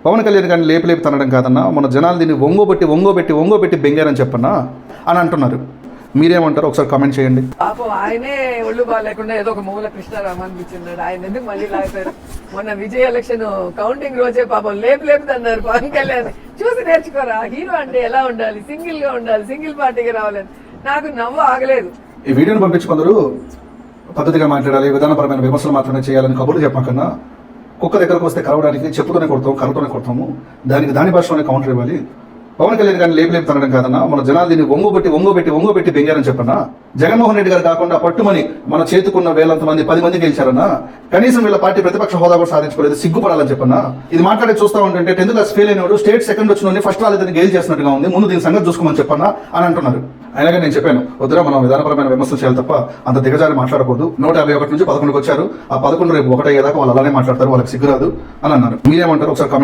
పవన్ కళ్యాణ్ గారిని లేపి తనడం కాదన్నా, మన జనాలు దీన్ని ఒంగోబెట్టి బెంగారని చెప్పన్నా అని అంటున్నారు. మీరేమంటారు ఒకసారి కామెంట్ చేయండి. పాపం ఆయనే ఒళ్ళు బాగాలేకుండా ఏదో ఒక మూల కృష్ణారామ అనిపించింది. ఆయన ఎందుకు మళ్ళీ లాగారు? మొన్న విజయ్ ఎలక్షన్ కౌంటింగ్ రోజే పాపం లేపుతన్నారు పవన్ కళ్యాణ్. చూసి నేర్చుకోరా, హీరో అంటే ఎలా ఉండాలి, సింగిల్ గా ఉండాలి, సింగిల్ పార్టీగా రావాలని. నాకు నవ్వు ఆగలేదు. ఈ వీడియోని పంపించి కొందరు పద్ధతిగా మాట్లాడాలి, విధానపరమైన విమర్శలు మాత్రమే చేయాలని కబుర్లు చెప్పకన్నా, కుక్క దగ్గరకు వస్తే కరవడానికి చెప్పుతోనే కొడతాం, కర్రతోనే కొడతాము, దాని భాషలోనే కౌంటర్ ఇవ్వాలి. పవన్ కళ్యాణ్ గారిని లేపి తనడం కాదన్నా, మన జనాలు దీన్ని ఒంగోబెట్టి బెంగారని చెప్పన్నా. జగన్మోహన్ రెడ్డి గారు కాకుండా పట్టుమని మన చేతుకున్న వేలంత మంది 10 మంది గెలిచారన్నా, కనీసం వీళ్ళ పార్టీ ప్రతిపక్ష హోదా కూడా సాధించుకోలేదు, సిగ్గుపడాలని చెప్పన్నా. ఇది మాట్లాడి చూస్తా ఉంటే 10th క్లాస్ ఫెయిల్ అయినవాడు స్టేట్ సెకండ్ వచ్చిన ఫస్ట్ రాలేదని గెయిల్ చేసినట్టుగా ఉంది, ముందు దీని సంగతి చూసుకోమని చెప్పన్నా అని అంటున్నారు. అయినాగా నేను చెప్పాను, వద్దురా మనం విధానపరమైన విమర్శలు చేయాలి తప్ప అంత దిగజారి మాట్లాడకూడదు. 151 నుంచి 11కి వచ్చారు, ఆ 11 రేపు 1 అయ్యేదాకా వాళ్ళు అలానే మాట్లాడతారు, వాళ్ళకి సిగ్గురాదు అని అన్నారు. మీరేమంటారు ఒకసారి